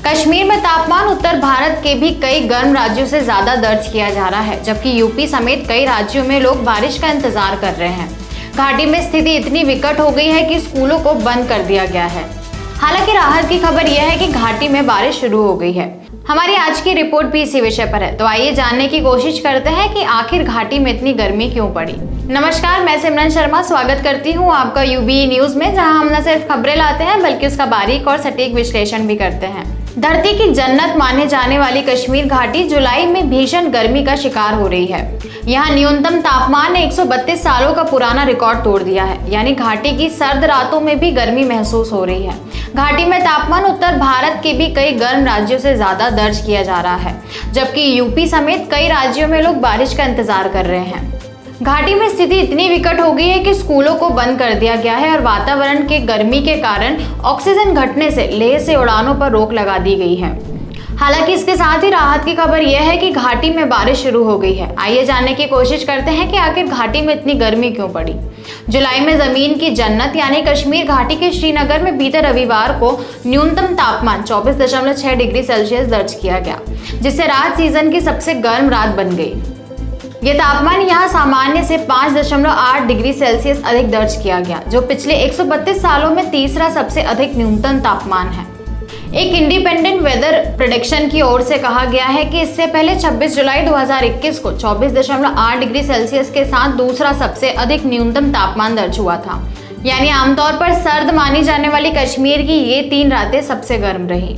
कश्मीर में तापमान उत्तर भारत के भी कई गर्म राज्यों से ज्यादा दर्ज किया जा रहा है, जबकि यूपी समेत कई राज्यों में लोग बारिश का इंतजार कर रहे हैं। घाटी में स्थिति इतनी विकट हो गई है कि स्कूलों को बंद कर दिया गया है। हालांकि राहत की खबर यह है कि घाटी में बारिश शुरू हो गई है। हमारी आज की रिपोर्ट भी इसी विषय पर है, तो आइए जानने की कोशिश करते हैं कि आखिर घाटी में इतनी गर्मी क्यों पड़ी। नमस्कार, मैं सिमरन शर्मा स्वागत करती हूं आपका यूबी न्यूज में, जहां हम न सिर्फ खबरें लाते हैं बल्कि उसका बारीक और सटीक विश्लेषण भी करते हैं। धरती की जन्नत माने जाने वाली कश्मीर घाटी जुलाई में भीषण गर्मी का शिकार हो रही है। यहाँ न्यूनतम तापमान ने 132 सालों का पुराना रिकॉर्ड तोड़ दिया है, यानी घाटी की सर्द रातों में भी गर्मी महसूस हो रही है। घाटी में तापमान उत्तर भारत के भी कई गर्म राज्यों से ज्यादा दर्ज किया जा रहा है, जबकि यूपी समेत कई राज्यों में लोग बारिश का इंतजार कर रहे हैं। घाटी में स्थिति इतनी विकट हो गई है कि स्कूलों को बंद कर दिया गया है और वातावरण के गर्मी के कारण ऑक्सीजन घटने से लेह से उड़ानों पर रोक लगा दी गई है। हालांकि इसके साथ ही राहत की खबर यह है कि घाटी में बारिश शुरू हो गई है। आइए जानने की कोशिश करते हैं कि आखिर घाटी में इतनी गर्मी क्यों पड़ी। जुलाई में जमीन की जन्नत यानी कश्मीर घाटी के श्रीनगर में बीते रविवार को न्यूनतम तापमान 24.6 डिग्री सेल्सियस दर्ज किया गया, जिससे रात सीजन की सबसे गर्म रात बन गई। ये तापमान यहाँ सामान्य से 5.8 डिग्री सेल्सियस अधिक दर्ज किया गया, जो पिछले 132 सालों में तीसरा सबसे अधिक न्यूनतम तापमान है। एक इंडिपेंडेंट वेदर प्रेडिक्शन की ओर से कहा गया है कि इससे पहले 26 जुलाई 2021 को 24.8 डिग्री सेल्सियस के साथ दूसरा सबसे अधिक न्यूनतम तापमान दर्ज हुआ था। यानी आमतौर पर सर्द मानी जाने वाली कश्मीर की ये 3 रातें सबसे गर्म रही।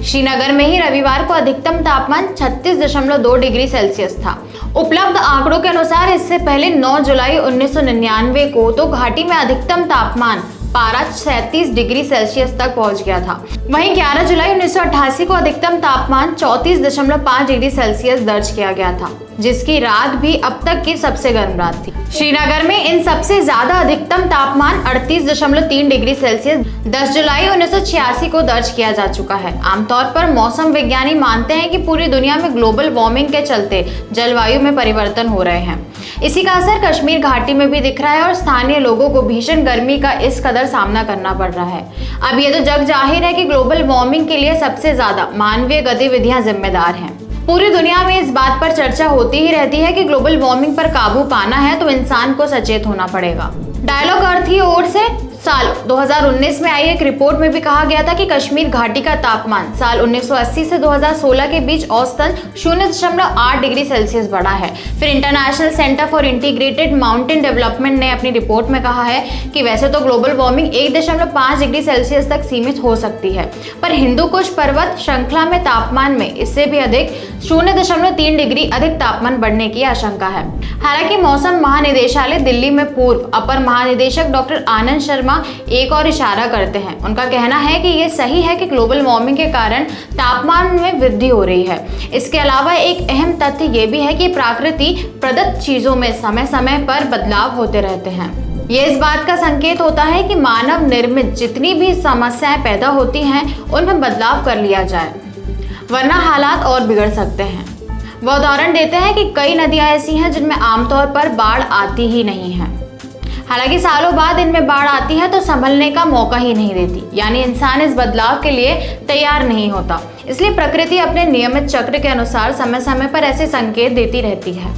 श्रीनगर में ही रविवार को अधिकतम तापमान 36.2 डिग्री सेल्सियस था। उपलब्ध आंकड़ों के अनुसार इससे पहले 9 जुलाई 1999 को तो घाटी में अधिकतम तापमान पारा 37 डिग्री सेल्सियस तक पहुंच गया था। वहीं 11 जुलाई 1988 को अधिकतम तापमान 34.5 डिग्री सेल्सियस दर्ज किया गया था, जिसकी रात भी अब तक की सबसे गर्म रात थी। श्रीनगर में इन सबसे ज्यादा अधिकतम तापमान 38.3 डिग्री सेल्सियस 10 जुलाई 1986 को दर्ज किया जा चुका है। आमतौर पर मौसम विज्ञानी मानते हैं कि पूरी दुनिया में ग्लोबल वार्मिंग के चलते जलवायु में परिवर्तन हो रहे हैं। इसी का असर कश्मीर घाटी में भी दिख रहा है और स्थानीय लोगों को भीषण गर्मी का इस कदर सामना करना पड़ रहा है। अब ये तो जग जाहिर है कि ग्लोबल वार्मिंग के लिए सबसे ज्यादा मानवीय गतिविधियां जिम्मेदार हैं। पूरी दुनिया में इस बात पर चर्चा होती ही रहती है कि ग्लोबल वार्मिंग पर काबू पाना है तो इंसान को सचेत होना पड़ेगा। डायलॉग अर्थ की ओर से साल 2019 में आई एक रिपोर्ट में भी कहा गया था कि कश्मीर घाटी का तापमान साल 1980 से 2016 के बीच औसतन 0.8 डिग्री सेल्सियस बढ़ा है। फिर international centre for integrated mountain development ने अपनी रिपोर्ट में कहा है कि वैसे तो ग्लोबल वार्मिंग 1.5 डिग्री सेल्सियस तक सीमित हो सकती है, पर हिंदू कुश पर्वत श्रृंखला में तापमान में इससे भी अधिक 0.3 डिग्री अधिक तापमान बढ़ने की आशंका है। हालांकि मौसम महानिदेशालय दिल्ली में पूर्व अपर महानिदेशक डॉक्टर आनंद शर्मा एक और इशारा करते हैं। उनका कहना है कि यह सही है कि ग्लोबल वार्मिंग के कारण तापमान में वृद्धि हो रही है। इसके अलावा एक अहम तथ्य यह भी है कि प्रकृति प्रदत्त चीजों में समय समय पर बदलाव होते रहते हैं। ये इस बात का संकेत होता है कि मानव निर्मित जितनी भी समस्याएं पैदा होती हैं उनमें बदलाव कर लिया जाए, वरना हालात और बिगड़ सकते हैं। वह उदाहरण देते हैं कि कई नदियां ऐसी हैं जिनमें आमतौर पर बाढ़ आती ही नहीं है, हालांकि सालों बाद इनमें बाढ़ आती है तो संभलने का मौका ही नहीं देती। यानी इंसान इस बदलाव के लिए तैयार नहीं होता। इसलिए प्रकृति अपने नियमित चक्र के अनुसार समय समय पर ऐसे संकेत देती रहती है।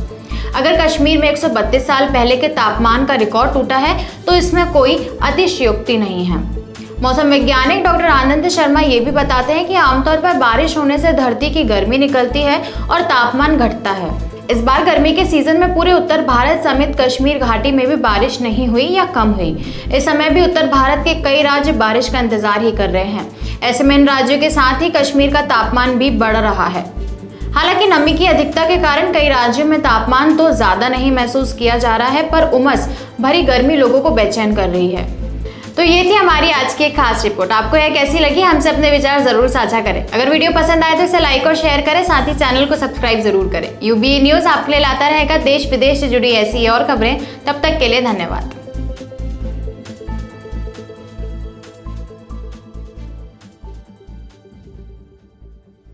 अगर कश्मीर में 132 साल पहले के तापमान का रिकॉर्ड टूटा है तो इसमें कोई अतिशयोक्ति नहीं है। मौसम वैज्ञानिक डॉक्टर आनंद शर्मा ये भी बताते हैं कि आमतौर पर बारिश होने से धरती की गर्मी निकलती है और तापमान घटता है। इस बार गर्मी के सीजन में पूरे उत्तर भारत समेत कश्मीर घाटी में भी बारिश नहीं हुई या कम हुई। इस समय भी उत्तर भारत के कई राज्य बारिश का इंतजार ही कर रहे हैं। ऐसे में इन राज्यों के साथ ही कश्मीर का तापमान भी बढ़ रहा है। हालांकि नमी की अधिकता के कारण कई राज्यों में तापमान तो ज्यादा नहीं महसूस किया जा रहा है, पर उमस भरी गर्मी लोगों को बेचैन कर रही है। तो ये थी हमारी आज की एक खास रिपोर्ट। आपको यह कैसी लगी हमसे अपने विचार जरूर साझा करें। अगर वीडियो पसंद आए तो इसे लाइक और शेयर करें, साथ ही चैनल को सब्सक्राइब जरूर करें। यूबी न्यूज आपके लिए लाता रहेगा देश विदेश से जुड़ी ऐसी और खबरें। तब तक के लिए धन्यवाद।